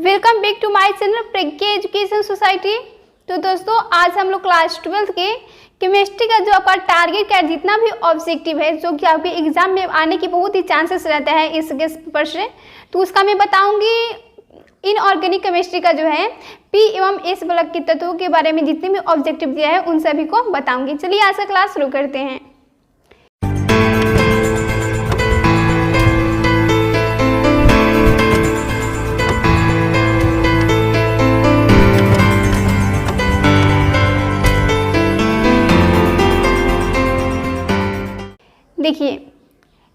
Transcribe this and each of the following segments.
Welcome back to my channel Pragya education society. तो दोस्तों आज हम लोग क्लास 12th के केमिस्ट्री का जो आपका टारगेट का जितना भी ऑब्जेक्टिव है जो कि आपके एग्जाम में आने की बहुत ही चांसेस रहता है इस गेस पेपर से, तो उसका मैं बताऊंगी। इनऑर्गेनिक केमिस्ट्री का जो है पी एवं एस ब्लॉक के तत्वों के बारे में जितने भी ऑब्जेक्टिव दिया है उन सभी को बताऊंगी। चलिए आज का क्लास शुरू करते हैं। देखिए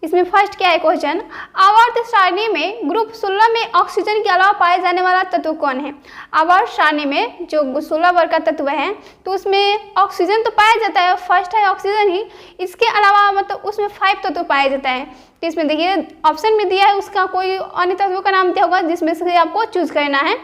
इसमें फर्स्ट क्या है क्वेश्चन, आवर्त सारणी में ग्रुप 16 में ऑक्सीजन के अलावा पाए जाने वाला तत्व कौन है। आवर्त सारणी में जो 16 वर्ग का तत्व है तो उसमें ऑक्सीजन तो पाया जाता है, फर्स्ट है ऑक्सीजन ही, इसके अलावा मतलब उसमें 5 तत्व पाया जाता है। तो इसमें देखिए ऑप्शन में दिया है उसका कोई अन्य तत्वों का नाम दिया होगा जिसमें से आपको चूज करना है।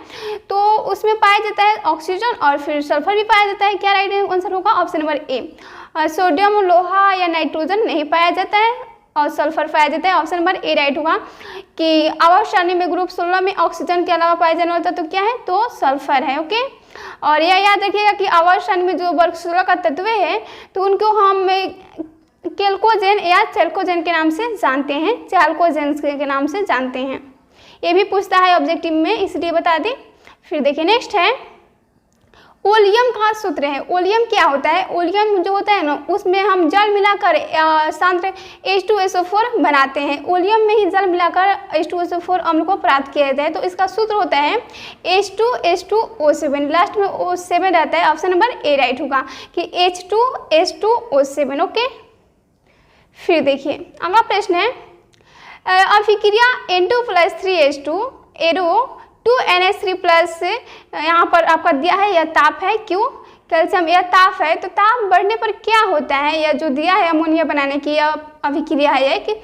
तो उसमें पाया जाता है ऑक्सीजन और फिर सल्फर भी पाया जाता है। क्या राइट आंसर होगा ऑप्शन नंबर ए। सोडियम, लोहा या नाइट्रोजन नहीं पाया जाता है और सल्फर पाया जाता है। ऑप्शन नंबर ए राइट होगा कि आवर्त सारणी में ग्रुप 16 में ऑक्सीजन के अलावा पाया जाने वाला तत्व क्या है, तो सल्फर है। ओके, और यह याद रखिएगा कि आवर्त सारणी में जो वर्ग 16 का तत्व है तो उनको हम केल्कोजेन या चैल्कोजेन के नाम से जानते हैं, चैल्कोजेन के नाम से जानते हैं। ये भी पूछता है ऑब्जेक्टिव में, इसलिए बता दें। फिर देखिए नेक्स्ट है ओलियम का सूत्र है। ओलियम क्या होता है, ओलियम जो होता है ना उसमें हम जल मिलाकर सांद्र H2SO4 बनाते हैं। ओलियम में ही जल मिलाकर H2SO4 अम्ल को प्राप्त किया जाता है। तो इसका सूत्र होता है H2H2O7, लास्ट में O7 रहता है। ऑप्शन नंबर ए राइट होगा कि H2H2O7। ओके, फिर देखिए अगला प्रश्न है अभिक्रिया N2+3H2 एरो 2NH3+ यहाँ पर आपका दिया है यह ताप है, क्यों कैल्शियम यह ताप है। तो ताप बढ़ने पर क्या होता है, यह जो दिया है अमोनिया बनाने की यह अभिक्रिया है कि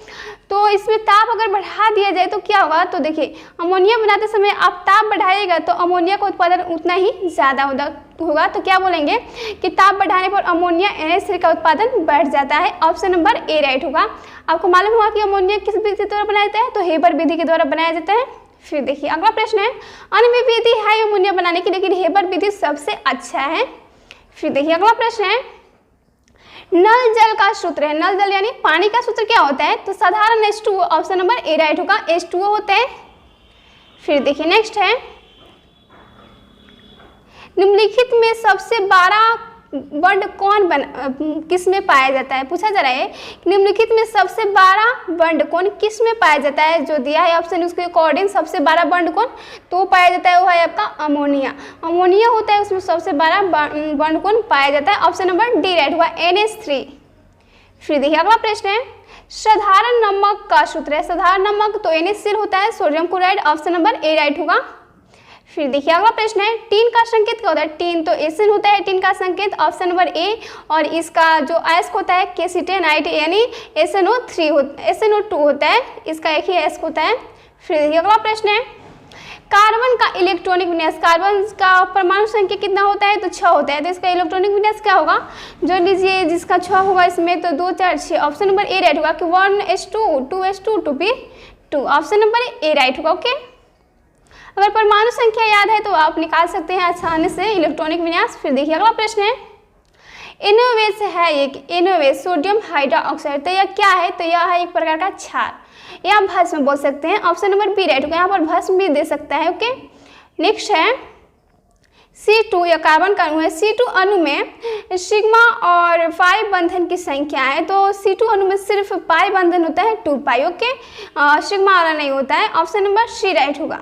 तो इसमें ताप अगर बढ़ा दिया जाए तो क्या होगा। तो देखिए अमोनिया बनाते समय आप ताप बढ़ाइएगा तो अमोनिया का उत्पादन उतना ही ज़्यादा होगा। तो क्या बोलेंगे कि ताप बढ़ाने पर अमोनिया NH3 का उत्पादन बढ़ जाता है। ऑप्शन नंबर ए राइट होगा। आपको मालूम होगा कि अमोनिया किस विधि के द्वारा बनाया जाता है, तो हेबर विधि के द्वारा बनाया जाता है। फिर देखिए अगला प्रश्न है अन्य विधि है अमोनिया बनाने की, लेकिन हेबर विधि सबसे अच्छा है। फिर देखिए अगला प्रश्न है नल जल का सूत्र है। नल जल यानी पानी का सूत्र क्या होता है, तो साधारण H2O। Option number A right होगा, H2O होता है। फिर देखिए नेक्स्ट है निम्नलिखित में सबसे बड़ा बंड कौन किस में पाया जाता है। पूछा जा रहा है निम्नलिखित में सबसे बड़ा बंड कौन किस में पाया जाता है। जो दिया है ऑप्शन उसके अकॉर्डिंग सबसे बड़ा बंड कौन तो पाया जाता है वो है आपका अमोनिया। अमोनिया होता है उसमें सबसे बड़ा बंड कौन पाया जाता है। ऑप्शन नंबर डी राइट हुआ NH3। फिर देखिए अगला प्रश्न है साधारण नमक का सूत्र है। साधारण नमक तो NaCl होता है, sodium chloride. Option number A right होगा। फिर देखिए अगला प्रश्न है टीन का संकेत क्या होता है। टीन तो एसिन होता है टीन का संकेत। Option number A. और इसका जो अयस्क होता है केसिटेनाइट यानी SNO2 होता है, इसका एक ही अयस्क होता है। फिर देखिए अगला प्रश्न है कार्बन का इलेक्ट्रॉनिक विन्यास। कार्बन का परमाणु संख्या कितना होता है, तो 6 होता है। तो इसका इलेक्ट्रॉनिक विन्यास क्या होगा, जो लीजिए जिसका 6 होगा इसमें तो 2 4 6। ऑप्शन नंबर ए राइट होगा कि 1s2 2s2 2p2। Option number A right होगा। ओके, अगर परमाणु संख्या याद है तो आप निकाल सकते हैं आसानी से इलेक्ट्रॉनिक विन्यास। फिर देखिए अगला प्रश्न है NaOH है एक NaOH सोडियम हाइड्रोक्साइड। तो यह क्या है, तो यह है एक प्रकार का क्षार या भस्म बोल सकते हैं। ऑप्शन नंबर बी राइट होगा, यहाँ पर भस्म भी दे सकता है। ओके, नेक्स्ट है C2 या कार्बन का अणु है। C2 अणु में सिग्मा और पाई बंधन की संख्या है। तो C2 अणु में सिर्फ पाई बंधन होता है 2 पाई। ओके, सिग्मा वाला नहीं होता है। ऑप्शन नंबर सी राइट होगा।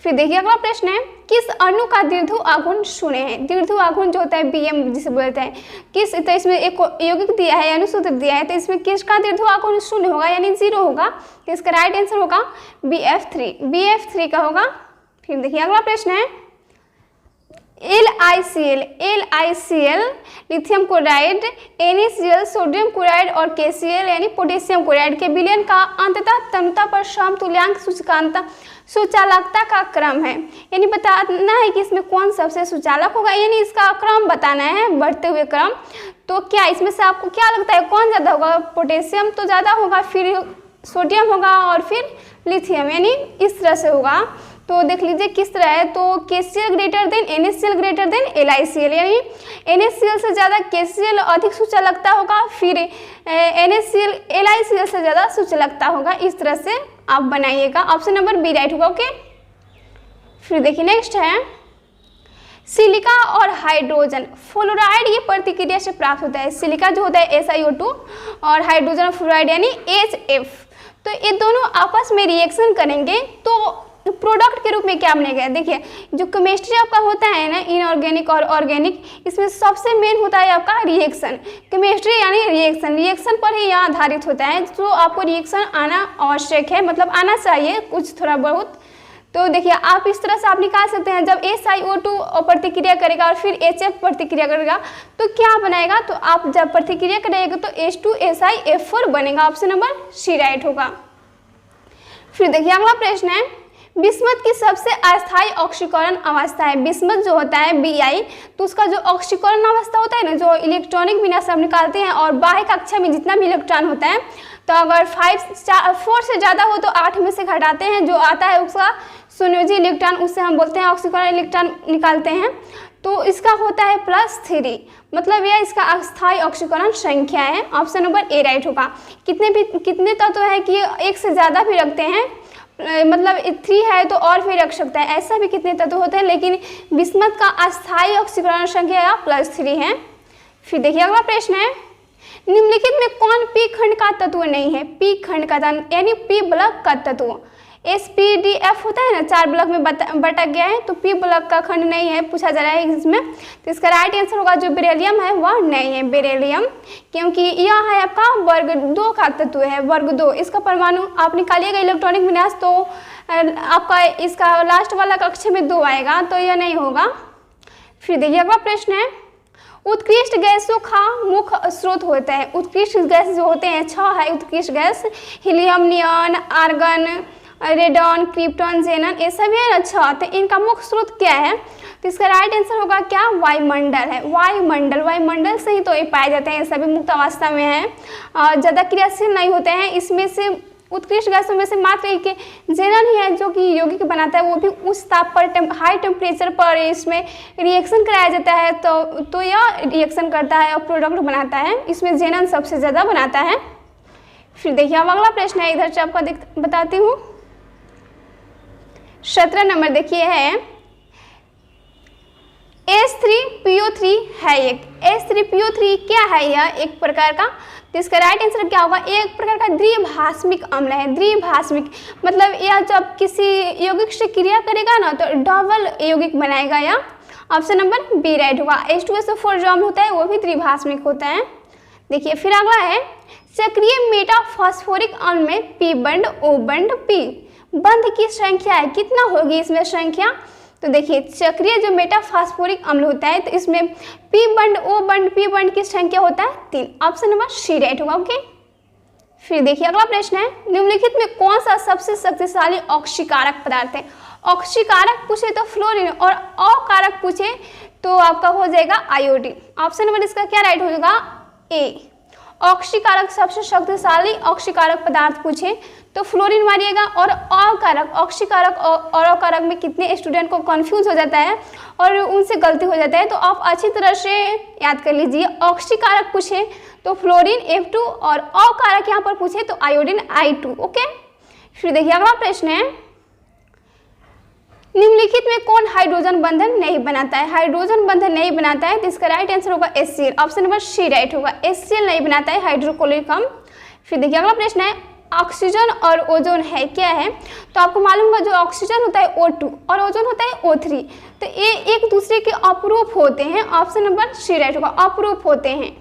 फिर देखिए अगला प्रश्न है किस अणु का दीर्घ आघूर्ण शून्य है। दीर्घ आघूर्ण जो होता है BM जिसे बोलते हैं किस, तो इसमें एक यौगिक दिया है अनुसूत्र दिया है, तो इसमें किसका दीर्घ आघूर्ण शून्य होगा यानी 0 होगा। तो इसका राइट आंसर होगा BF3 का होगा। फिर देखिए अगला प्रश्न है LiCl lithium chloride, NaCl sodium chloride और KCl यानी पोटेशियम क्लोराइड के विलयन का अंततः तन्यता पर समतुल्यांक सुचालकता का क्रम है। यानी बताना है कि इसमें कौन सबसे सुचालक होगा, यानी इसका क्रम बताना है बढ़ते हुए क्रम। तो क्या इसमें से आपको क्या लगता है कौन ज़्यादा होगा, पोटेशियम तो ज़्यादा होगा, फिर सोडियम होगा और फिर लिथियम, यानी इस तरह से होगा। तो देख लीजिए किस तरह है। तो KCl greater than NaCl greater than LiCl, यानी NaCl से ज़्यादा KCl अधिक सूचक लगता होगा, फिर NaCl LiCl से ज़्यादा सूचक लगता होगा। इस तरह से आप बनाइएगा। ऑप्शन नंबर बी राइट होगा। ओके, फिर देखिए नेक्स्ट है सिलिका और हाइड्रोजन फ्लोराइड, ये प्रतिक्रिया से प्राप्त होता है। सिलिका जो होता है SiO2 और हाइड्रोजन फ्लोराइड यानी HF, तो ये दोनों आपस में रिएक्शन करेंगे तो प्रोडक्ट के रूप में क्या बनेगा। देखिए जो केमिस्ट्री आपका होता है ना, इनऑर्गेनिक और ऑर्गेनिक, इसमें सबसे मेन होता है आपका रिएक्शन। केमिस्ट्री यानी रिएक्शन पर ही यहाँ आधारित होता है, तो आपको रिएक्शन आना आवश्यक है, मतलब आना चाहिए कुछ थोड़ा बहुत। तो देखिए आप इस तरह से आप निकाल सकते हैं, जब SiO2 प्रतिक्रिया करेगा और फिर HF प्रतिक्रिया करेगा तो क्या बनाएगा, तो आप जब प्रतिक्रिया करेगा तो H2SiF4 बनेगा। ऑप्शन नंबर सी राइट होगा। फिर देखिए अगला प्रश्न है बिस्मथ की सबसे अस्थायी ऑक्सीकरण अवस्था है। बिस्मथ जो होता है Bi, तो उसका जो ऑक्सीकरण अवस्था होता है ना, जो इलेक्ट्रॉनिक विन्यास हम निकालते हैं और बाह्य कक्षा में जितना भी इलेक्ट्रॉन होता है, तो अगर 4 से ज़्यादा हो तो 8 में से घटाते हैं, जो आता है उसका संयोजी इलेक्ट्रॉन, उससे हम बोलते हैं ऑक्सीकरण इलेक्ट्रॉन निकालते हैं, तो इसका होता है +3, मतलब यह इसका अस्थायी ऑक्सीकरण संख्या है। ऑप्शन नंबर ए राइट होगा। कितने तत्व है कि एक से ज़्यादा भी रखते हैं, मतलब 3 है तो और भी रख सकता है, ऐसा भी कितने तत्व होते हैं, लेकिन बिस्मथ का अस्थायी ऑक्सीकरण संख्या +3 है। फिर देखिए अगला प्रश्न है निम्नलिखित में कौन पी खंड का तत्व नहीं है। पी खंड का यानी पी ब्लॉक का तत्व, SPDF होता है ना, 4 ब्लॉक में बटा गया है, तो पी ब्लॉक का खंड नहीं है पूछा जा रहा है इसमें। तो इसका राइट आंसर होगा जो बेरिलियम है वह नहीं है बेरिलियम, क्योंकि यह है आपका वर्ग 2 का तत्व है, वर्ग 2। इसका परमाणु आप निकालिएगा इलेक्ट्रॉनिक विन्यास तो आपका इसका लास्ट वाला कक्ष में 2 आएगा, तो यह नहीं होगा। फिर देखिए अगला प्रश्न है उत्कृष्ट गैसों का मुख्य स्रोत होता है। उत्कृष्ट गैस जो होते हैं 6 है उत्कृष्ट gas, helium, neon, argon, radon, krypton, xenon, ये सभी है अच्छा। तो इनका मुख्य स्रोत क्या है, तो इसका राइट आंसर होगा क्या, वायुमंडल है। वायुमंडल से ही तो ये पाए जाते हैं, सभी मुक्त अवस्था में है, ज़्यादा क्रियाशील नहीं होते हैं। इसमें से उत्कृष्ट गैसों में से मात्र एक जेनन ही है जो कि यौगिक बनाता है, वो भी उस ताप पर हाई टेम्परेचर पर इसमें रिएक्शन कराया जाता है, तो यह रिएक्शन करता है और प्रोडक्ट बनाता है। इसमें जेनन सबसे ज़्यादा बनाता है। फिर देखिए अब अगला प्रश्न है, इधर से आपको बताती हूँ। 17 नंबर देखिए है H3PO3 है एक। H3PO3 क्या है, यह एक प्रकार का, तो इसका राइट आंसर क्या होगा, एक प्रकार का द्विभाषमिक अम्ल है। द्विभाषमिक मतलब यह जब किसी यौगिक से क्रिया करेगा ना तो डबल यौगिक बनाएगा यह। ऑप्शन नंबर बी राइट होगा। H2SO4 जो अम्ल होता है वो भी द्विभाषमिक होता है। देखिए फिर अगला है सक्रिय मेटाफॉस्फोरिक अम्ल में P बंड O बंड P बंध की संख्या है, कितना होगी इसमें संख्या, तो देखिए चक्रीय जो मेटाफॉस्फोरिक अम्ल होता है तो इसमें P बंड O बंड P बंड की संख्या होता है 3। ऑप्शन नंबर सी राइट होगा। ओके, फिर देखिए अगला प्रश्न है निम्नलिखित में कौन सा सबसे शक्तिशाली ऑक्सीकारक पदार्थ है। ऑक्सीकारक पूछे तो फ्लोरीन और अकारक पूछे तो आपका हो जाएगा आयोडीन। ऑप्शन नंबर इसका क्या राइट होगा, ए। ऑक्सीकारक सबसे शक्तिशाली ऑक्सीकारक पदार्थ पूछे तो फ्लोरीन मारिएगा, और अकारक ऑक्सीकारक और अकारक में कितने स्टूडेंट को कंफ्यूज हो जाता है और उनसे गलती हो जाता है, तो आप अच्छी तरह से याद कर लीजिए। ऑक्सीकारक पूछे तो फ्लोरीन F2 और अकारक यहाँ पर पूछे तो आयोडीन I2। ओके, फिर देखिए अगला प्रश्न है निम्नलिखित में कौन हाइड्रोजन बंधन नहीं बनाता है। हाइड्रोजन बंधन नहीं बनाता है तो इसका राइट आंसर होगा HCl। Option number C right होगा, HCl नहीं बनाता है हाइड्रोक्लोरिक अम्ल। फिर देखिए अगला प्रश्न है ऑक्सीजन और ओजोन है क्या है, तो आपको मालूम होगा जो ऑक्सीजन होता है O2 और ओजोन होता है O3, तो ये एक दूसरे के अपरूप होते हैं। ऑप्शन नंबर सी राइट होगा, अपरूप होते हैं।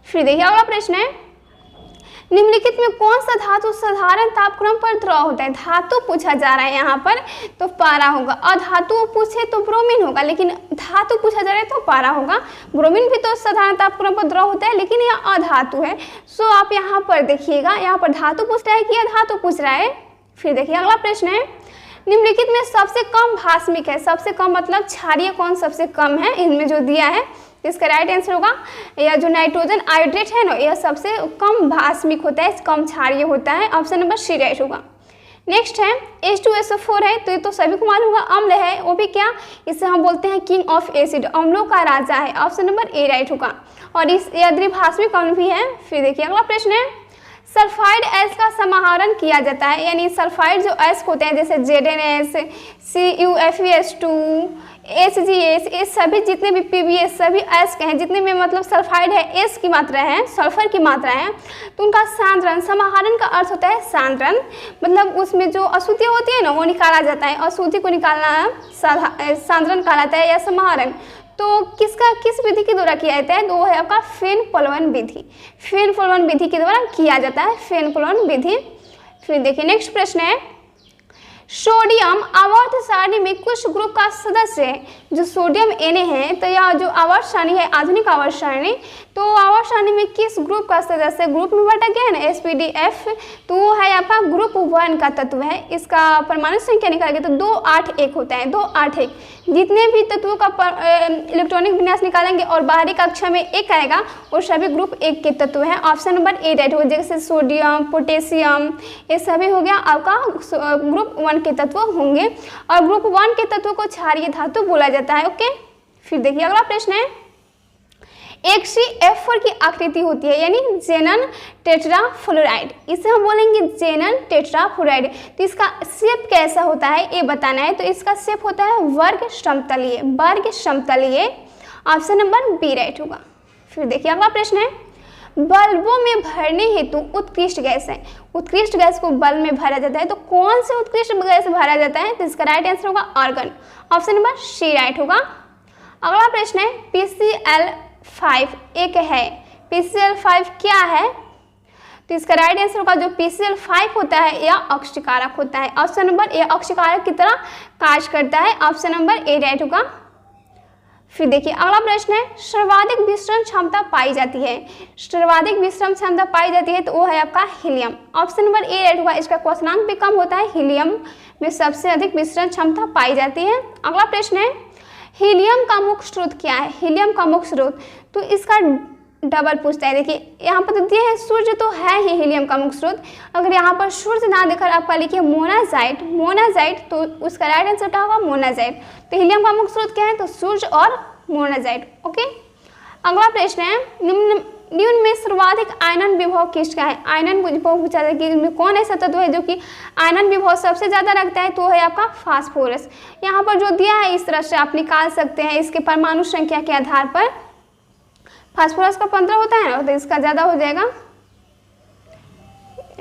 फिर देखिए अगला प्रश्न है निम्नलिखित में कौन सा धातु साधारण तापक्रम पर द्रव होता है। धातु पूछा जा रहा है यहाँ पर तो पारा होगा, अधातु पूछे तो ब्रोमीन होगा, लेकिन धातु पूछा जा रहा है तो पारा होगा। ब्रोमीन भी तो साधारण तापक्रम पर द्रव होता है, लेकिन यह अधातु है। सो आप यहाँ पर देखिएगा, यहाँ पर धातु पूछ रहा है कि अधातु पूछ रहा है। फिर देखिए अगला प्रश्न है निम्नलिखित में सबसे कम भास्मिक है। सबसे कम मतलब क्षारीय कौन सबसे कम है, इनमें जो दिया है इसका राइट आंसर होगा यह जो नाइट्रोजन आयोडेट है ना, यह सबसे कम भास्मिक होता है, कम क्षारीय होता है। ऑप्शन नंबर सी राइट होगा। नेक्स्ट है H2SO4 है, तो ये तो सभी को मालूम होगा, अम्ल है, वो भी क्या, इसे हम बोलते हैं किंग ऑफ एसिड, अम्लों का राजा है। ऑप्शन नंबर ए राइट होगा। और इस ये द्विभाषिक अम्ल भी है। फिर देखिए अगला प्रश्न है, सल्फाइड एस का समाहरण किया जाता है, यानी सल्फाइड जो एस होते हैं जैसे ZnS, CuFeS2, HgS, ये सभी जितने भी PbS सभी एस के हैं, जितने में मतलब सल्फाइड है, एस की मात्रा है, सल्फर की मात्रा है, तो उनका सांद्रण, समाहरण का अर्थ होता है सांद्रण, मतलब उसमें जो अशुद्धियाँ होती है ना वो निकाला जाता है, अशुद्धि को निकालना सांद्रण कहलाता है या समाहरण। तो किस विधि के द्वारा किया जाता है, तो वो है आपका फेन प्लवन विधि, फेन प्लवन विधि के द्वारा किया जाता है, फेन प्लवन विधि। फिर देखिए नेक्स्ट प्रश्न है, सोडियम आवर्त सारणी में कुछ ग्रुप का सदस्य है, जो सोडियम Na है, तो यह जो आवर्त सारणी है, आधुनिक आवर्त सारणी, तो आवर्त सारणी में किस ग्रुप का सदस्य, ग्रुप में बांटा गया है ना SPDF, तो वो है आपका ग्रुप 1 का तत्व है। इसका परमाणु संख्या निकालेंगे तो 281 होता है, 281। जितने भी तत्वों का इलेक्ट्रॉनिक विन्यास निकालेंगे और बाहरी कक्षा में एक आएगा, वो सभी ग्रुप 1 के तत्व हैं। ऑप्शन नंबर ए राइट होगा, जैसे सोडियम, पोटेशियम, ये सभी हो गया आपका ग्रुप 1 के तत्व होंगे, और ग्रुप 1 के तत्व को क्षारीय धातु बोला जाता है। ओके, फिर देखिए अगला प्रश्न है, एक CF4 की आकृति होती है, यानी जेनन टेट्राफ्लोराइड, इसे हम बोलेंगे जेनन टेट्राफ्लोराइड। तो इसका शेप कैसा होता है ये बताना है, तो इसका शेप होता है वर्ग समतलीय, वर्ग समतलीय। ऑप्शन नंबर बी राइट होगा। फिर देखिए अगला प्रश्न है, बल्बों में भरने हेतु उत्कृष्ट गैस है, उत्कृष्ट गैस को बल्ब में भरा जाता है, तो कौन से उत्कृष्ट गैस भरा जाता है, तो इसका राइट आंसर होगा argon. Option number C right होगा। अगला प्रश्न है, PCl5 एक है, PCl5 क्या है, तो इसका राइट आंसर होगा जो PCl5 होता है यह अक्षकारक होता है। ऑप्शन नंबर ए अक्षकारक की तरह कार्य करता है। ऑप्शन नंबर ए राइट होगा। फिर देखिए अगला प्रश्न है, सर्वाधिक विसरण क्षमता पाई जाती है, सर्वाधिक विसरण क्षमता पाई जाती है, तो वो है आपका helium. Option number A right होगा। इसका क्वेश्चनांक भी कम होता है, हीलियम में सबसे अधिक विसरण क्षमता पाई जाती है। अगला प्रश्न है, हीलियम का मुख्य स्रोत क्या है, हीलियम का मुख्य स्रोत, तो इसका डबल पूछता है। देखिए यहाँ पर तो दिया है सूर्य तो है ही हीलियम का मुख्य स्रोत, अगर यहाँ पर सूर्य ना देकर आपका लिखिए मोनाजाइट, मोनाजाइट, तो उसका राइट आंसर क्या होगा मोनाजाइट। तो हीलियम का मुख्य स्रोत क्या है, तो सूर्य और मोनाजाइट। ओके, अगला प्रश्न है, निम्न में सर्वाधिक आयनन विभव किसका है, आयनन विभव पूछा है कि इनमें कौन ऐसा तत्व है जो कि आयनन विभव सबसे ज़्यादा रखता है, तो है आपका फास्फोरस। यहाँ पर जो दिया है इस तरह से आप निकाल सकते हैं इसके परमाणु संख्या के आधार पर। फास्फोरस का 15 होता है ना, तो इसका ज़्यादा हो जाएगा।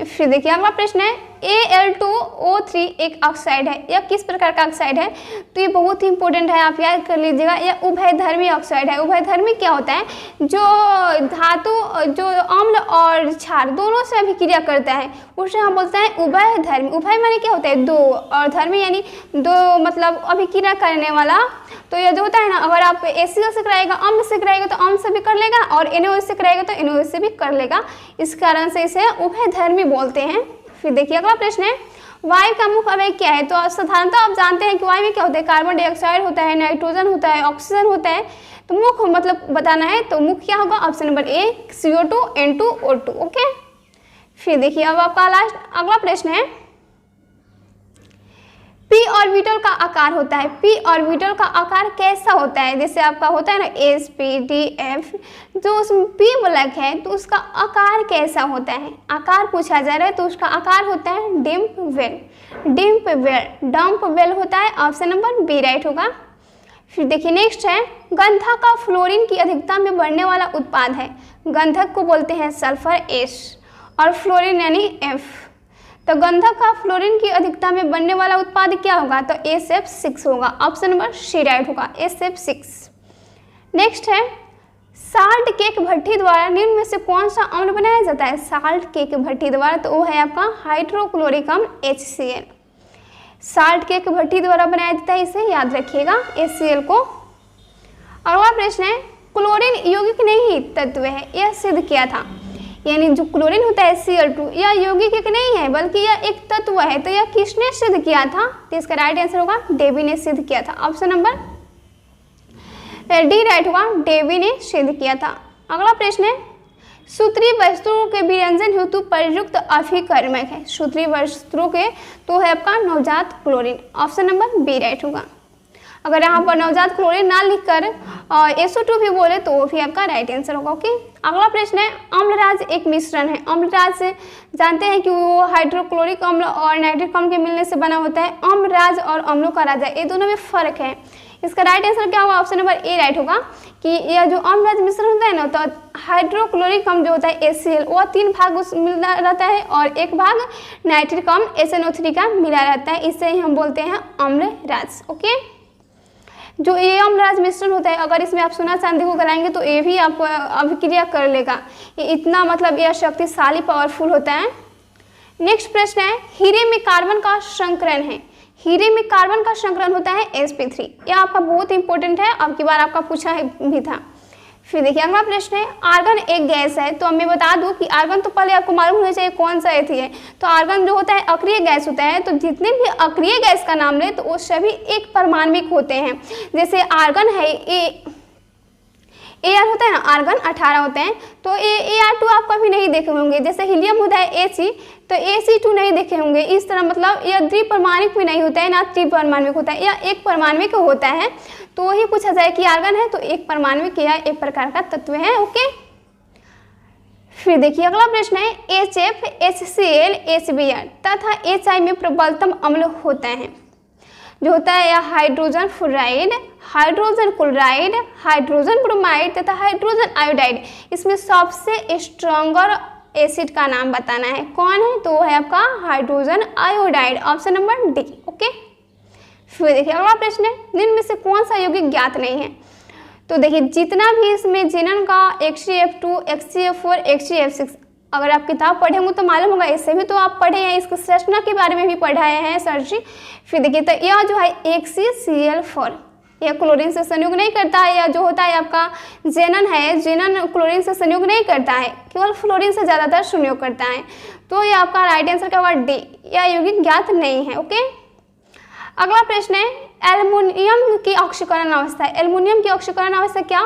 फिर देखिए अगला प्रश्न है, Al2O3 एक ऑक्साइड है, यह किस प्रकार का ऑक्साइड है, तो ये बहुत ही इंपॉर्टेंट है, आप याद कर लीजिएगा। यह उभयधर्मी ऑक्साइड है। उभयधर्मी क्या होता है, जो धातु जो अम्ल और क्षार दोनों से अभिक्रिया करता है उसे हम बोलते हैं उभयधर्मी। उभय माने क्या होता है दो, और धर्मी यानी दो मतलब अभिक्रिया करने वाला। तो यह जो होता है ना, अगर आप HCl से कराएगा, अम्ल से कराएगा तो अम्ल से भी कर लेगा, और NaOH से कराएगा तो NaOH से भी कर लेगा, इस कारण से इसे उभयधर्मी बोलते हैं। फिर देखिए अगला प्रश्न है, वायु का मुख्य अवयव क्या है, तो साधारणतः आप जानते हैं कि वायु में क्या होता है, कार्बन डाइऑक्साइड होता है, नाइट्रोजन होता है, ऑक्सीजन होता है, तो मुख्य मतलब बताना है, तो मुख्य क्या होगा, option number A CO2 N2O2। Okay, फिर देखिए अब आपका लास्ट अगला प्रश्न है, p ऑर्बिटल का आकार होता है, p ऑर्बिटल का आकार कैसा होता है, जैसे आपका होता है ना SPDF, जो उसमें p ब्लैक है तो उसका आकार कैसा होता है, आकार पूछा जा रहा है, तो उसका आकार होता है डिम्प वेल, डिम्प वेल, डंप वेल होता है। ऑप्शन नंबर बी राइट होगा। फिर देखिए नेक्स्ट है, गंधक का फ्लोरीन की अधिकता में बढ़ने वाला उत्पाद है, गंधक को बोलते हैं सल्फर S और फ्लोरीन यानी F। तो गंधक का फ्लोरीन की अधिकता में बनने वाला उत्पाद क्या होगा, तो SF6 होगा। ऑप्शन नंबर सी राइट होगा, SF6। नेक्स्ट है, साल्ट केक भट्टी द्वारा निम्न में से कौन सा अम्ल बनाया जाता है, साल्ट केक भट्टी द्वारा, तो वो है आपका हाइड्रोक्लोरिक अम्ल HCl। साल्ट केक भट्टी द्वारा बनाया जाता है, इसे याद रखिएगा HCl को। अगला प्रश्न है, क्लोरीन यौगिक नहीं तत्व है, यह सिद्ध किया था, यानी जो क्लोरीन होता है Cl2 यह यौगिक एक नहीं है बल्कि यह एक तत्व है, तो यह किसने सिद्ध किया था, तो इसका राइट आंसर होगा डेवी ने सिद्ध किया था। ऑप्शन नंबर डी राइट होगा, डेवी ने सिद्ध किया था। अगला प्रश्न है, सूत्रीय वस्तुओं के विरंजन हेतु प्रयुक्त अभिकर्मक है। सूत्रीय वस्तुओं के तो है आपका नवजात chlorine, option number B right होगा। अगर यहाँ पर नवजात क्लोरीन ना लिखकर SO2 भी बोले तो वो भी आपका राइट आंसर होगा। ओके, अगला प्रश्न है अम्लराज एक मिश्रण है। अम्लराज जानते हैं कि वो हाइड्रोक्लोरिक अम्ल और नाइट्रिक अम्ल के मिलने से बना होता है। अम्लराज और अम्लों का राजा, ये दोनों में फर्क है। इसका राइट आंसर क्या होगा? ऑप्शन नंबर ए राइट होगा कि यह जो अम्लराज मिश्रण होता है ना, तो हाइड्रोक्लोरिक अम्ल जो होता है HCl वो 3 भाग उस मिला रहता है और 1 भाग नाइट्रिक अम्ल SNO3 का मिला रहता है, इससे ही हम बोलते हैं अम्लराज। ओके, जो ये अम्लराज मिश्रण होता है, अगर इसमें आप सोना चांदी को गलाएंगे तो ये भी आपको अभिक्रिया कर लेगा। ये इतना मतलब यह शक्तिशाली पावरफुल होता है। नेक्स्ट प्रश्न है हीरे में कार्बन का संकरण है। हीरे में कार्बन का संकरण होता है sp3। यह आपका बहुत इंपॉर्टेंट है, अब की बार आपका पूछा भी था। फिर देखिए अगला प्रश्न है आर्गन एक गैस है। तो मैं बता दूं कि आर्गन तो पहले आपको मालूम होना चाहिए कौन सा एथी है। तो आर्गन जो होता है अक्रिय गैस होता है। तो जितने भी अक्रिय गैस का नाम ले तो वो सभी एक परमाणविक होते हैं। जैसे आर्गन है Ar होता है ना, आर्गन 18 होते हैं। तो Ar2 आप कभी नहीं देखे होंगे। जैसे हीलियम होता है Ag, तो Ag2 नहीं देखे होंगे। इस तरह मतलब यह द्विपरमाणविक भी नहीं होता है ना त्रिपरमाणविक होता है, यह एक परमाणविक होता है। तो वही पूछा जाए कि आर्गन है तो एक परमाणविक या एक प्रकार का तत्व है। ओके, फिर देखिए अगला प्रश्न है HF, HCl, HBr तथा HI में प्रबलतम अम्ल होता है। जो होता है यह hydrogen fluoride, hydrogen chloride, hydrogen bromide तथा हाइड्रोजन आयोडाइड। इसमें सबसे स्ट्रॉन्गर एसिड का नाम बताना है। कौन है? तो वो है आपका hydrogen iodide, option number D. Okay, फिर देखिए अगला प्रश्न है निम्न में से कौन सा यौगिक ज्ञात नहीं है। तो देखिए जितना भी इसमें जिनन का HCF2, HCF4, HCF6 अगर आप किताब पढ़े होंगे तो मालूम होगा, इससे भी तो आप पढ़े हैं, इसकी संरचना के बारे में भी पढ़ाए हैं सर जी। फिर देखिए तो यह जो है HCl4 यह क्लोरीन से संयोग नहीं करता है। यह जो होता है आपका जेनन है, जेनन क्लोरीन से संयोग नहीं करता है, केवल फ्लोरीन से ज़्यादातर संयोग करता है। तो यह आपका राइट आंसर क्या होगा? डी, यह यौगिक ज्ञात नहीं है। ओके, अगला प्रश्न है एल्युमिनियम की ऑक्सीकरण अवस्था है। एल्युमिनियम की ऑक्सीकरण अवस्था क्या?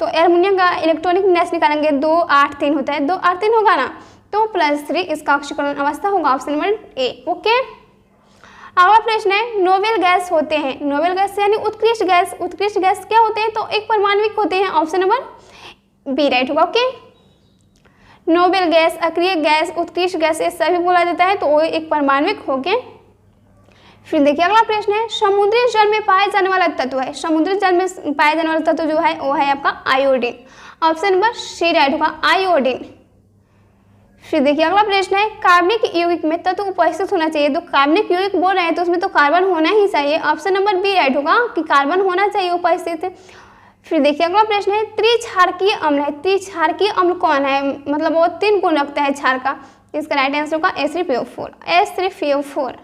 तो एल्युमिनियम का इलेक्ट्रॉनिक विन्यास निकालेंगे 283 होता है, 283 होगा ना, तो +3 इसका ऑक्सीकरण अवस्था होगा, ऑप्शन नंबर ए। ओके, अगला प्रश्न है नोबेल गैस होते हैं। नोबेल गैस यानी उत्कृष्ट गैस। उत्कृष्ट गैस क्या होते हैं? तो एक परमाणविक होते हैं, ऑप्शन नंबर बी राइट होगा। ओके, नोबेल गैस, अक्रिय गैस, उत्कृष्ट गैस ये सभी बोला जाता है, तो वो एक परमाणविक हो गए। फिर देखिए अगला प्रश्न है समुद्री जल में पाए जाने वाला तत्व है। समुद्री जल में पाए जाने वाला तत्व जो है वो है आपका iodine, option number C right होगा, आयोडीन। फिर देखिए अगला प्रश्न है कार्बनिक यौगिक में तत्व उपस्थित होना चाहिए। तो कार्बनिक यौगिक बोल रहे हैं तो उसमें तो कार्बन होना ही चाहिए, ऑप्शन नंबर बी राइट होगा कि कार्बन होना चाहिए उपस्थित। फिर देखिए अगला प्रश्न है त्रिक्षारकीय अम्ल है। त्रिक्षारकीय अम्ल कौन है? मतलब वो 3 गुण रखता है क्षार का। इसका राइट आंसर होगा H3PO4।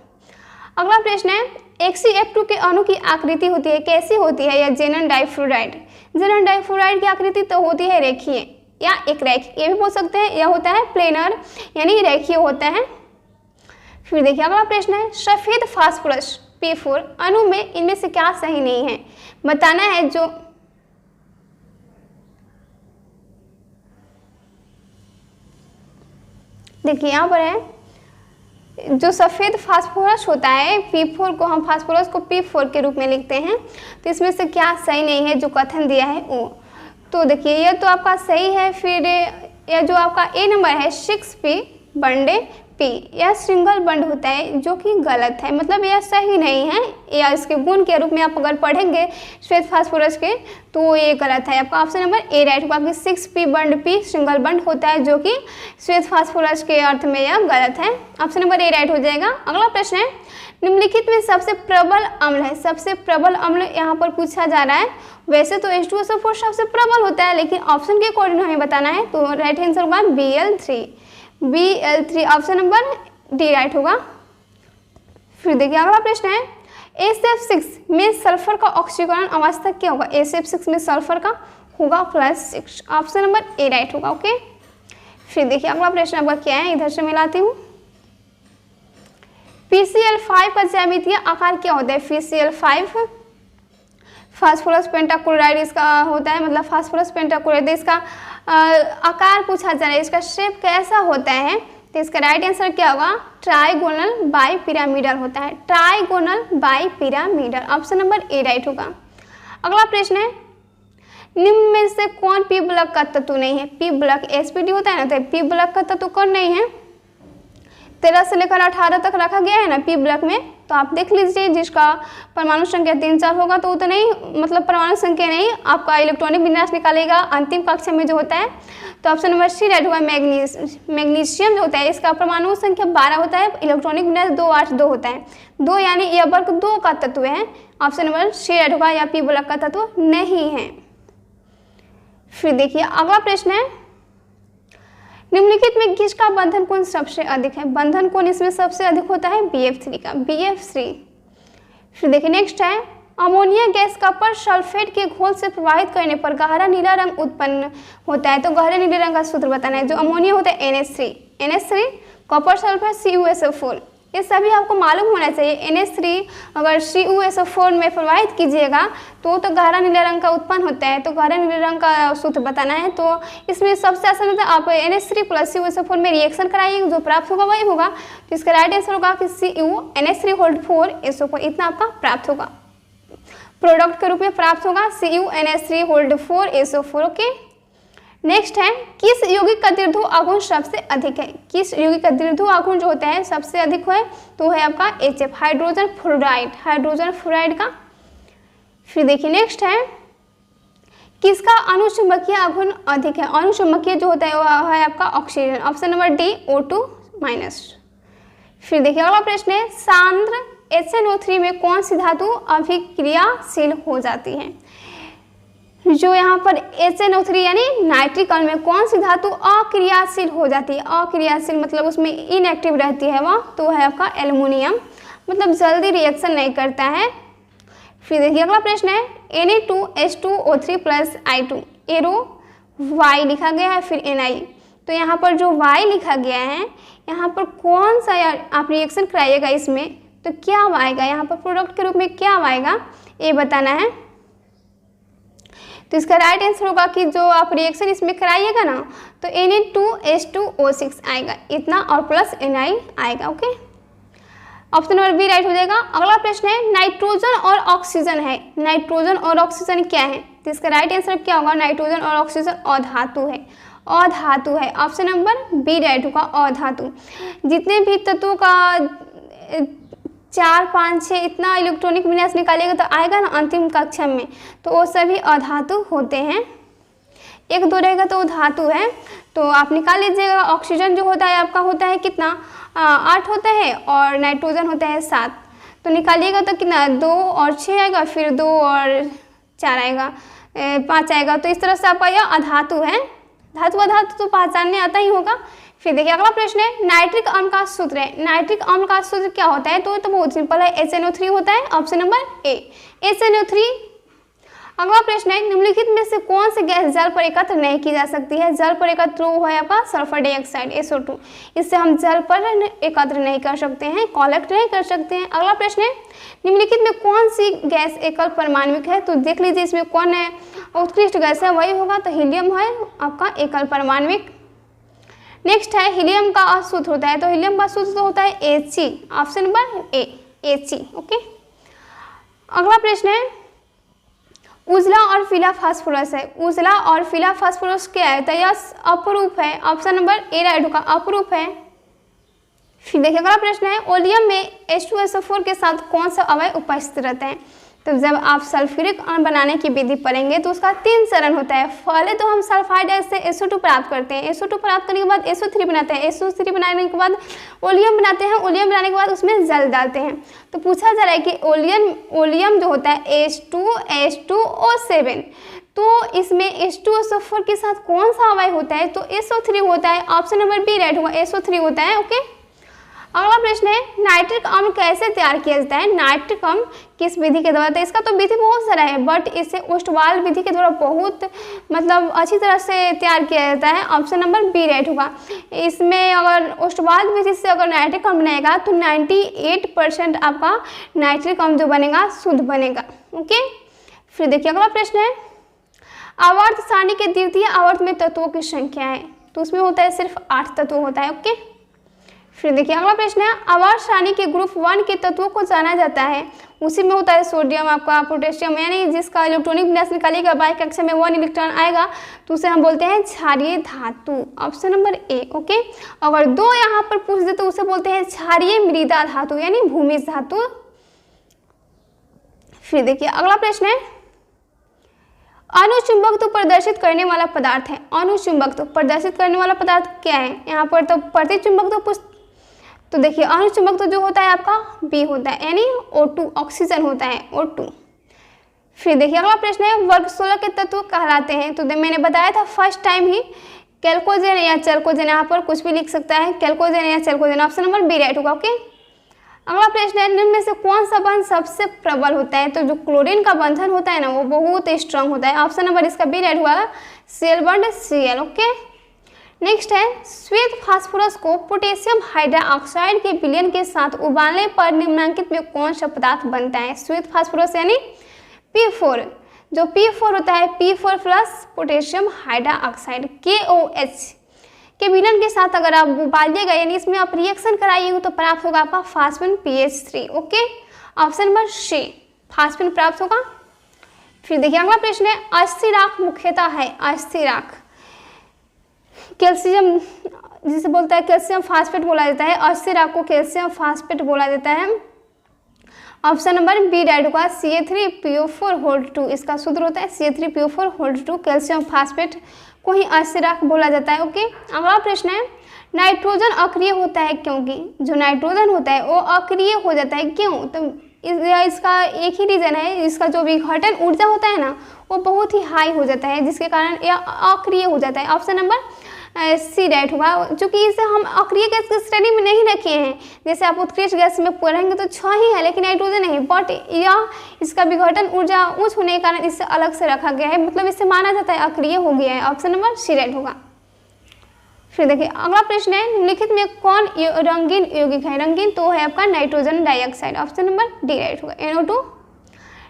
अगला प्रश्न है HCF2 के अणु की आकृति होती है, कैसी होती है? या जेनन डाइफ्लोराइड। जेनन डाइफ्लोराइड की आकृति तो होती है रेखीय या एक रेखीय, ये भी बोल सकते हैं। यह होता है प्लेनर यानी रेखीय होता है। फिर देखिए अगला प्रश्न है सफेद फास्फोरस P4 अणु में इनमें से क्या सही नहीं है, बताना है। जो देखिए यहाँ पर है जो सफ़ेद फास्फोरस होता है P4 को, हम फास्फोरस को P4 के रूप में लिखते हैं। तो इसमें से क्या सही नहीं है जो कथन दिया है वो? तो देखिए यह तो आपका सही है। फिर यह जो आपका ए नंबर है 6p बंडे P, यह सिंगल बंड होता है जो कि गलत है, मतलब यह सही नहीं है। या इसके गुण के रूप में आप अगर पढ़ेंगे श्वेत फास्फोरस के तो ये गलत है। आपका ऑप्शन नंबर ए राइट होगा कि 6p बंड P सिंगल बंड होता है जो कि श्वेत फास्फोरस के अर्थ में यह गलत है, ऑप्शन नंबर ए राइट हो जाएगा। अगला प्रश्न है निम्नलिखित में सबसे प्रबल अम्ल है। सबसे प्रबल अम्ल यहाँ पर पूछा जा रहा है। वैसे तो H2SO4 सबसे प्रबल होता है, लेकिन ऑप्शन के अकॉर्डिंग हमें बताना है, तो राइट आंसर होगा Bl3, option number D right होगा। फिर देखिए अगला प्रश्न है SF6 में सल्फर का ऑक्सीकरण अवस्था क्या होगा? SF6 में सल्फर का होगा +6, ऑप्शन नंबर ए राइट होगा। ओके, फिर देखिए अगला प्रश्न आपका क्या है, इधर से मिलाती हूँ। PCl5 का ज्यामितीय आकार क्या होता है? PCl5 फास्फोरस पेंटाक्लोराइड इसका होता है, मतलब फास्फोरस पेंटाक्लोराइड। इसका आकार पूछा जा रहा है, इसका शेप कैसा होता है, तो इसका राइट आंसर क्या होगा, ट्राइगोनल बाई पिरामिडल होता है, trigonal bi pyramidal, option number A right होगा। अगला प्रश्न है, निम्न में से कौन पी ब्लॉक का तत्व नहीं है, पी ब्लॉक एसपीडी होता है ना, तो पी ब्लॉक का तत्व कौन नहीं है, 13 से लेकर 18 तक रखा गया है ना पी ब्लॉक में, तो आप देख लीजिए जिसका परमाणु संख्या 3-4 होगा तो वो तो नहीं, मतलब परमाणु संख्या नहीं, आपका इलेक्ट्रॉनिक विन्यास निकालेगा अंतिम कक्षा में जो होता है, तो ऑप्शन नंबर सी राइट होगा। मैग्नीशियम जो होता है इसका परमाणु संख्या 12 होता है, इलेक्ट्रॉनिक विन्यास 282 होता है, 2 यानी यह वर्ग 2 का तत्व है, ऑप्शन नंबर सी राइट होगा, या पी ब्लॉक का तत्व नहीं है। फिर देखिए अगला प्रश्न है, निम्नलिखित में किसका बंधन कोण सबसे अधिक है, बंधन कोण इसमें सबसे अधिक होता है BF3 का, BF3। फिर देखिए नेक्स्ट है, अमोनिया गैस कॉपर सल्फेट के घोल से प्रवाहित करने पर गहरा नीला रंग उत्पन्न होता है, तो गहरे नीले रंग का सूत्र बताना है। जो अमोनिया होता है NH3 कॉपर सल्फेट CuSO4, ये सभी आपको मालूम होना चाहिए। NH3 अगर CuSO4 में प्रवाहित कीजिएगा तो गहरा नीले रंग का उत्पन्न होता है, तो गहरे नीले रंग का सूत्र बताना है। तो इसमें सबसे आसान होता है, आप NH3 प्लस CuSO4 में रिएक्शन कराइए, जो प्राप्त होगा वही होगा। तो इसका राइट आंसर होगा कि CuNH3 इतना आपका प्राप्त होगा, प्रोडक्ट के रूप में प्राप्त होगा CuNH3 ओके। नेक्स्ट है, किस यौगिक का दीर्घ आघूर्ण सबसे अधिक है, किस यौगिक का दीर्घ आघूर्ण जो होता है सबसे अधिक है, तो है आपका HF हाइड्रोजन फ्लोराइड का। फिर देखिए नेक्स्ट है, किसका अणुचुंबकीय आघूर्ण अधिक है, अणुचुंबकीय जो होता है वो है आपका oxygen, option number D O2-। फिर देखिए अगला प्रश्न है, सांद्र HNO3 में कौन सी धातु अभिक्रियाशील हो जाती है, जो यहाँ पर HNO3 यानी नाइट्रिक अम्ल में कौन सी धातु अक्रियाशील हो जाती है, अक्रियाशील मतलब उसमें इनएक्टिव रहती है वह, तो है आपका एल्युमिनियम, मतलब जल्दी रिएक्शन नहीं करता है। फिर देखिए अगला प्रश्न है, Na2H2O3 plus I2 arrow Y लिखा गया है, फिर Ni, तो यहाँ पर जो Y लिखा गया है यहाँ पर कौन सा आप रिएक्शन कराइएगा इसमें, तो क्या आएगा यहाँ पर प्रोडक्ट के रूप में क्या आएगा ये बताना है। तो इसका राइट आंसर होगा कि जो आप रिएक्शन इसमें कराइएगा ना तो Na2H2O6 आएगा इतना, और प्लस Ni आएगा, okay. Option number B right हो जाएगा। अगला प्रश्न है, नाइट्रोजन और ऑक्सीजन है, नाइट्रोजन और ऑक्सीजन क्या है, तो इसका राइट आंसर क्या होगा, नाइट्रोजन और ऑक्सीजन अधातु है, अधातु है, ऑप्शन नंबर बी राइट होगा, अधातु। जितने भी तत्वों का 4, 5, 6 इतना इलेक्ट्रॉनिक विन्यास निकालिएगा तो आएगा ना अंतिम कक्षा में, तो वो सभी अधातु होते हैं, 1-2 रहेगा तो वो धातु है। तो आप निकाल लीजिएगा, ऑक्सीजन जो होता है आपका होता है कितना 8 होता है, और नाइट्रोजन होता है 7, तो निकालिएगा तो कितना 2 और 6 आएगा, फिर 2 और 4 आएगा, 5 आएगा। तो इस तरह से आपका यह अधातु है, धातु अधातु तो पहचानने आता ही होगा। फिर देखिए अगला प्रश्न है, नाइट्रिक अम्ल का सूत्र है, नाइट्रिक अम्ल का सूत्र क्या होता है, तो बहुत सिंपल है, HNO3 होता है, ऑप्शन नंबर ए HNO3। अगला प्रश्न है, निम्नलिखित में से कौन सी गैस जल पर एकत्र नहीं की जा सकती है, जल पर एकत्र वो है आपका सल्फर डाइऑक्साइड SO2, इससे हम जल पर एकत्र नहीं कर सकते हैं, कलेक्ट नहीं कर सकते हैं। अगला प्रश्न है, निम्नलिखित में कौन सी गैस एकल परमाणविक है, तो देख लीजिए इसमें कौन है उत्कृष्ट गैस है, वही होगा, तो हीलियम है आपका एकल परमाणविक। नेक्स्ट है, हीलियम का सूत्र होता है, तो हीलियम का सूत्र तो होता है He, option number A He, okay. अगला प्रश्न है, उजला और पीला फास्फोरस है, उजला और पीला फास्फोरस क्या है, तो यह अपरूप है, ऑप्शन नंबर ए राइट होगा, अपरूप है। फिर देखिए अगला प्रश्न है, ओलियम में H2SO4 के साथ कौन सा अवयव उपस्थित रहते हैं, तो जब आप सल्फ्यूरिक अम्ल बनाने की विधि पढ़ेंगे तो उसका 3 चरण होता है। पहले तो हम सल्फाइड से SO2 प्राप्त करते हैं, SO2 प्राप्त करने के बाद SO3 बनाते हैं, SO3 बनाने के बाद ओलियम बनाते हैं, ओलियम बनाने के बाद उसमें जल डालते हैं। तो पूछा जा रहा है कि ओलियम जो होता है H2H2O7, तो इसमें H2SO4 के साथ कौन सा अवयव होता है, तो SO3 होता है, ऑप्शन नंबर बी राइट होगा, SO3 होता है, ओके। अगला प्रश्न है, नाइट्रिक अम्ल कैसे तैयार किया जाता है, नाइट्रिक अम्ल किस विधि के द्वारा, तो इसका तो विधि बहुत सारा है, बट इसे ओस्टवाल विधि के द्वारा बहुत मतलब अच्छी तरह से तैयार किया जाता है, ऑप्शन नंबर बी राइट होगा। इसमें अगर ओस्टवाल विधि से अगर नाइट्रिक अम्ल बनेगा तो 98% आपका नाइट्रिक अम्ल जो बनेगा शुद्ध बनेगा, ओके। फिर देखिए अगला प्रश्न है, आवर्त सारणी के द्वितीय आवर्त में तत्वों की संख्या है, तो उसमें होता है सिर्फ 8 तत्व होता है। ओके, फिर देखिए अगला प्रश्न है, आवर्त सारणी के ग्रुप 1 के तत्वों को जाना जाता है, उसी में होता है सोडियम, आपका पोटेशियम, यानी जिसका इलेक्ट्रॉनिक विन्यास निकालिएगा बाह्य कक्षा में 1 इलेक्ट्रॉन आएगा तो उसे हम बोलते हैं क्षारीय धातु, ऑप्शन नंबर ए। ओके, अगर 2 यहाँ पर पूछ दे तो उसे बोलते हैं क्षारीय मृदा धातु यानी भूमिज धातु। फिर देखिए अगला प्रश्न है, अनुचुंबकत्व प्रदर्शित करने वाला पदार्थ है, अनुचुंबकत्व प्रदर्शित करने वाला पदार्थ क्या है, यहाँ पर तो प्रतिचुंबकत्व, तो देखिए अनुचुंबकत्व जो होता है आपका बी होता है यानी O2 ऑक्सीजन होता है O2। फिर देखिए अगला प्रश्न है, वर्ग 16 के तत्व कहलाते हैं, तो मैंने बताया था फर्स्ट टाइम ही कैल्कोजेन या चैल्कोजेन, यहाँ पर कुछ भी लिख सकता है, कैल्कोजेन या चैल्कोजेन, ऑप्शन नंबर बी राइट होगा। ओके, अगला प्रश्न है, निम्न में से कौन सा बंधन सबसे प्रबल होता है, तो जो क्लोरीन का बंधन होता है ना वो बहुत स्ट्रांग होता है, ऑप्शन नंबर इसका बी राइट हुआ, Cl bond Cl। Okay, next है, श्वेत फास्फोरस को पोटेशियम हाइड्रोक्साइड के विलयन के साथ उबालने पर निम्नलिखित में कौन सा पदार्थ बनता है, श्वेत फास्फोरस यानी P4, जो P4 होता है P4 plus potassium hydroxide KOH के विलयन के साथ अगर आप उबालिएगा यानी इसमें आप रिएक्शन कराइएगा तो प्राप्त होगा आपका phosphine PH3। Okay, option number C phosphine प्राप्त होगा। फिर देखिए अगला प्रश्न है, अस्थिराक मुख्यतः है, अस्थिराक कैल्शियम जिसे बोलता है कैल्शियम फास्फेट बोला जाता है, अस्थिराक को कैल्शियम फास्फेट बोला जाता है, ऑप्शन नंबर बी राइट होगा, Ca3PO4 इसका सूत्र होता है Ca3PO4 कैल्शियम फास्फेट को ही अस्थिराक बोला जाता है। ओके, अगला प्रश्न है, नाइट्रोजन अक्रिय होता है क्योंकि, जो नाइट्रोजन होता है वो अक्रिय हो जाता है क्यों, तो इसका एक ही रीजन है, इसका जो विघटन ऊर्जा होता है ना वो बहुत ही हाई हो जाता है जिसके कारण यह अक्रिय हो जाता है, ऑप्शन नंबर सी राइट होगा। चूंकि इसे हम अक्रिय गैस की श्रेणी में नहीं रखे हैं, जैसे आप उत्कृष्ट गैस में पढ़ेंगे तो 6 ही है लेकिन नाइट्रोजन नहीं, बट यह इसका विघटन ऊर्जा उच्च होने के कारण इससे अलग से रखा गया है, मतलब इसे माना जाता है अक्रिय हो गया है, ऑप्शन नंबर सी राइट होगा। फिर देखिए अगला प्रश्न है, निम्नलिखित में कौन रंगीन यौगिक है, रंगीन तो है आपका nitrogen dioxide, option number D right होगा NO2।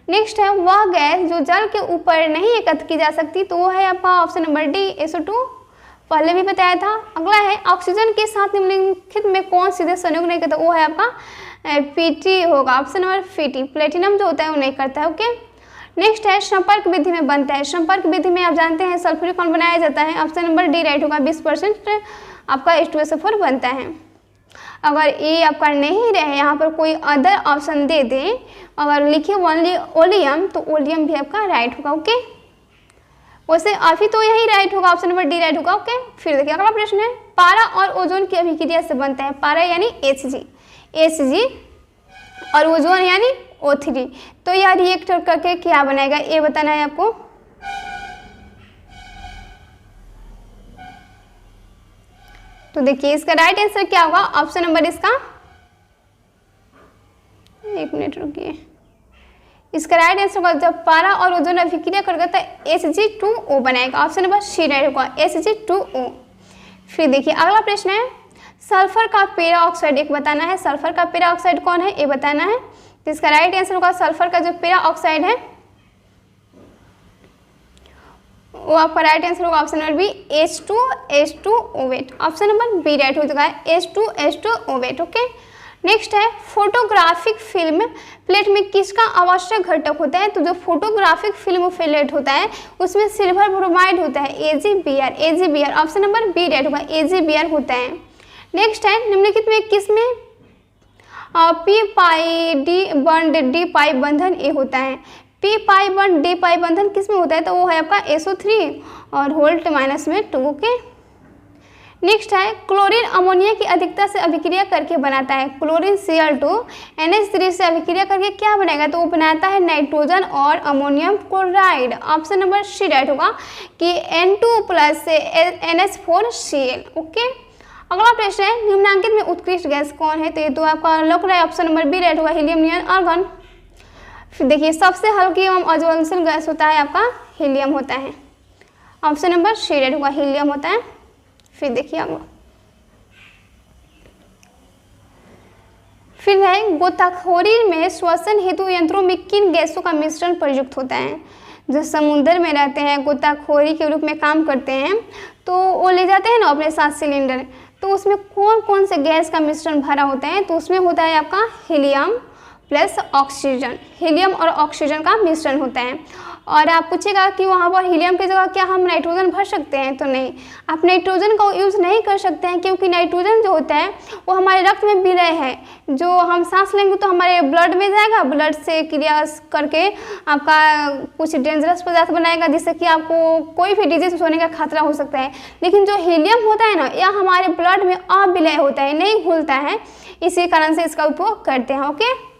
नेक्स्ट है, वह गैस जो जल के ऊपर नहीं एकत्र की जा सकती तो वो है आपका ऑप्शन नंबर डी SO2, पहले भी बताया था। अगला है, ऑक्सीजन के साथ निम्नलिखित में कौन सीधे संयोग नहीं करता, वो है आपका PT होगा, ऑप्शन नंबर PT, प्लेटिनम जो होता है वो नहीं करता है। ओके, नेक्स्ट है, संपर्क विधि में बनता है, संपर्क विधि में आप जानते हैं सल्फ्यूरिक अम्ल बनाया जाता है, ऑप्शन नंबर डी राइट होगा, 20% आपका H2SO4 बनता है। अगर ए आपका नहीं रहे यहाँ पर कोई अदर ऑप्शन दे दें, अगर लिखे ओनली ओलियम तो ओलियम भी आपका राइट होगा। ओके, वैसे अभी तो यही राइट होगा, ऑप्शन नंबर डी राइट होगा। ओके, फिर देखिए अगला प्रश्न है, पारा और ओजोन की अभिक्रिया से बनता है, पारा यानी Hg और ओजोन यानी O3, तो यह रिएक्ट करके क्या बनाएगा ये बताना है आपको। तो देखिए इसका राइट आंसर क्या होगा, ऑप्शन नंबर इसका, एक मिनट रुकिए, इसका राइट आंसर होगा जब पारा और ओजोन अभिक्रिया करेगा तो Hg2O बनाएगा, ऑप्शन नंबर सी राइट होगा, Hg2O। फिर देखिए अगला प्रश्न है, सल्फर का पेरा ऑक्साइड एक बताना है, सल्फर का पेरा ऑक्साइड कौन है ये बताना है, तो इसका राइट आंसर होगा सल्फर का जो पेरा ऑक्साइड है वो आपका राइट आंसर होगा option number B H2SO8, option number B right हो चुका है H2SO8। ओके, नेक्स्ट है, फोटोग्राफिक फिल्म प्लेट में किसका आवश्यक घटक होता है, तो जो फोटोग्राफिक फिल्म प्लेट होता है उसमें सिल्वर ब्रोमाइड होता है AgBr, option number B right होगा, AgBr होता है। नेक्स्ट है, निम्नलिखित में किसमें P पाई D बॉन्ड D पाई बंधन ए होता है, P पाई बॉन्ड D पाई बंधन किसमें होता है, तो वो है आपका SO3 और होल्ट माइनस में 2। ओके, नेक्स्ट है, क्लोरीन अमोनिया की अधिकता से अभिक्रिया करके बनाता है, क्लोरीन Cl2 NH3 से अभिक्रिया करके क्या बनाएगा, तो वो बनाता है नाइट्रोजन और ammonium chloride, option number C right होगा कि N2 प्लस NH4Cl। ओके, अगला प्रश्न है, निम्नांकित में उत्कृष्ट गैस कौन है, तो ये तो आपका लग रहा है ऑप्शन नंबर बी राइट होगा, हीलियम नियन आर्गन। फिर देखिए सबसे हल्की एवं अज्वलनशील गैस होता है आपका हीलियम होता है, ऑप्शन नंबर सी राइट होगा, हीलियम होता है। फिर देखिए अगला, फिर है, गोताखोरी में श्वसन हेतु यंत्रों में किन गैसों का मिश्रण प्रयुक्त होता है, जो समुद्र में रहते हैं, गोताखोरी के रूप में काम करते हैं, तो वो ले जाते हैं ना अपने साथ सिलेंडर, तो उसमें कौन कौन से गैस का मिश्रण भरा होता है, तो उसमें होता है आपका हीलियम प्लस ऑक्सीजन, हीलियम और ऑक्सीजन का मिश्रण होता है। और आप पूछेगा कि वहाँ पर हीलियम की जगह क्या हम नाइट्रोजन भर सकते हैं, तो नहीं, आप नाइट्रोजन का यूज़ नहीं कर सकते हैं, क्योंकि नाइट्रोजन जो होता है वो हमारे रक्त में विलय है, जो हम सांस लेंगे तो हमारे ब्लड में जाएगा, ब्लड से क्रिया करके आपका कुछ डेंजरस पदार्थ बनाएगा, जिससे कि आपको कोई भी डिजीज होने का खतरा हो सकता है। लेकिन जो हीलियम होता है ना, यह हमारे ब्लड में अविलय होता है, नहीं घुलता है, इसी कारण से इसका उपयोग करते हैं। ओके,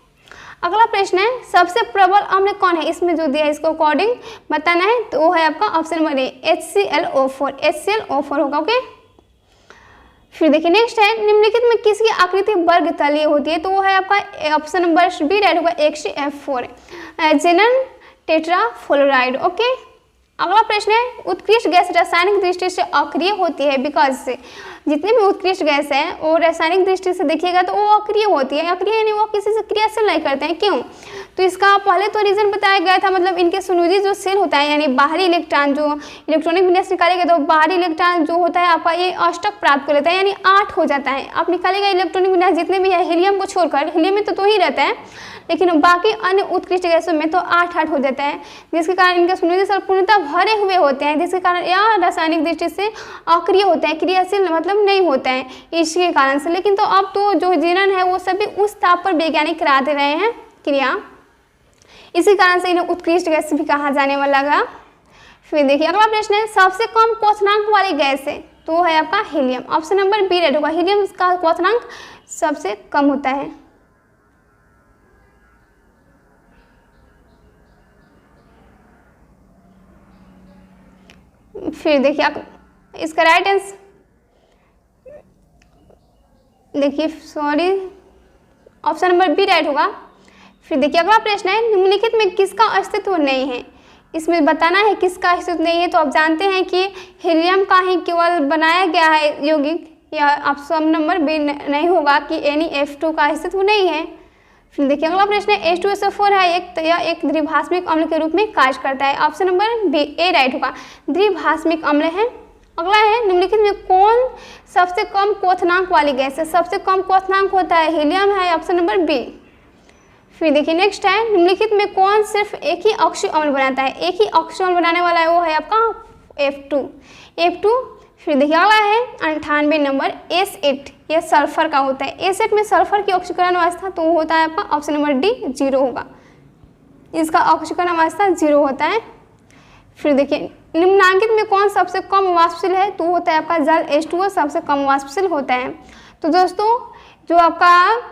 अगला प्रश्न है, सबसे प्रबल अम्ल कौन है, इसमें जो दिया है इसको अकॉर्डिंग बताना है, तो वो है आपका option number A HClO4, HClO4 होगा। ओके, फिर देखिए नेक्स्ट है, निम्नलिखित में किसकी आकृति वर्ग तलीय होती है, तो वो है आपका ऑप्शन नंबर बी राइट होगा HCF4, जेनन टेट्राफ्लोराइड। ओके, अगला प्रश्न है, उत्कृष्ट गैस रासायनिक दृष्टि से अक्रिय होती है, बिकॉज से जितने भी उत्कृष्ट गैस है वो रासायनिक दृष्टि से देखिएगा तो वो अक्रिय होती है, अक्रिय यानी वो किसी से क्रियाशील नहीं करते हैं। क्यों, तो इसका पहले तो रीजन बताया गया था, मतलब इनके संयोजी जो सेल होता है, यानी बाहरी इलेक्ट्रॉन जो इलेक्ट्रॉनिक विन्यास निकालेगा तो बाहरी इलेक्ट्रॉन जो होता है आपका ये अष्टक प्राप्त कर लेता है, यानी 8 हो जाता है। आप निकालेगा इलेक्ट्रॉनिक विन्यास जितने भी है हीलियम को छोड़कर, हीलियम में तो 2 ही रहता है, लेकिन बाकी अन्य उत्कृष्ट गैसों में तो 8 हो जाता है, जिसके कारण इनके संयोजी सेल पूर्णतः भरे हुए होते हैं, जिसके कारण यह रासायनिक दृष्टि से अक्रिय होता है, क्रियाशील मतलब नहीं होता है इसके कारण से। लेकिन तो अब तो जो जीनन है वो सभी उस ताप पर वैज्ञानिक करा दे रहे हैं क्रिया, इसी कारण से इन्हें उत्कृष्ट गैस भी कहा जाने वाला लगा। फिर देखिए अगला प्रश्न है, सबसे कम क्वथनांक वाली गैस है, तो वो है आपका helium, option number B right होगा, हीलियम का क्वथनांक सबसे कम होता है। फिर देखिए इसका राइट आंसर देखिए sorry option number B right होगा। फिर देखिए अगला प्रश्न है, निम्नलिखित में किसका अस्तित्व नहीं है, इसमें बताना है किसका अस्तित्व नहीं है। तो आप जानते हैं कि हीलियम का ही केवल बनाया गया है यौगिक, या ऑप्शन नंबर बी नहीं होगा कि NeF2 का अस्तित्व नहीं है। फिर देखिए अगला प्रश्न है, H2SO4 है एक, यह एक द्विभाषमिक अम्ल के रूप में कार्य करता है, ऑप्शन नंबर बी ए राइट होगा, द्विभाषमिक अम्ल है। अगला है, निम्नलिखित में कौन सबसे कम क्वथनांक वाली गैस है, सबसे कम क्वथनांक होता है हीलियम है, ऑप्शन नंबर बी। फिर देखिए नेक्स्ट है, निम्नलिखित में कौन सिर्फ एक ही ऑक्सीय अम्ल बनाता है, एक ही ऑक्सीय अम्ल बनाने वाला है, वो है आपका F2। फिर देखिए अगला है 98 नंबर S8, यह सल्फर का होता है, S8 में सल्फर की ऑक्सीकरण अवस्था तो वो होता है आपका ऑप्शन नंबर डी 0 होगा, इसका ऑक्सीकरण अवस्था 0 होता है। फिर देखिए निम्नांकित में कौन सबसे कम वाष्पशील है, तो होता है आपका जल H2O सबसे कम वाष्पशील होता है। तो दोस्तों जो आपका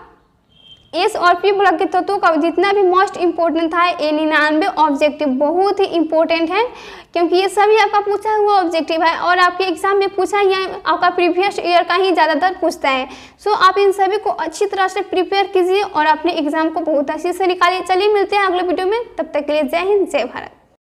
एस और पी ब्लॉक के तत्वों का जितना भी मोस्ट इम्पोर्टेंट था, ये 99 ऑब्जेक्टिव बहुत ही इंपॉर्टेंट है, क्योंकि ये सभी आपका पूछा हुआ ऑब्जेक्टिव है और आपके एग्जाम में पूछा या आपका प्रीवियस ईयर का ही ज़्यादातर पूछता है। सो आप इन सभी को अच्छी तरह से प्रिपेयर कीजिए और अपने एग्जाम को बहुत अच्छे से निकालिए। चलिए मिलते हैं अगले वीडियो में, तब तक के लिए जय हिंद जय भारत।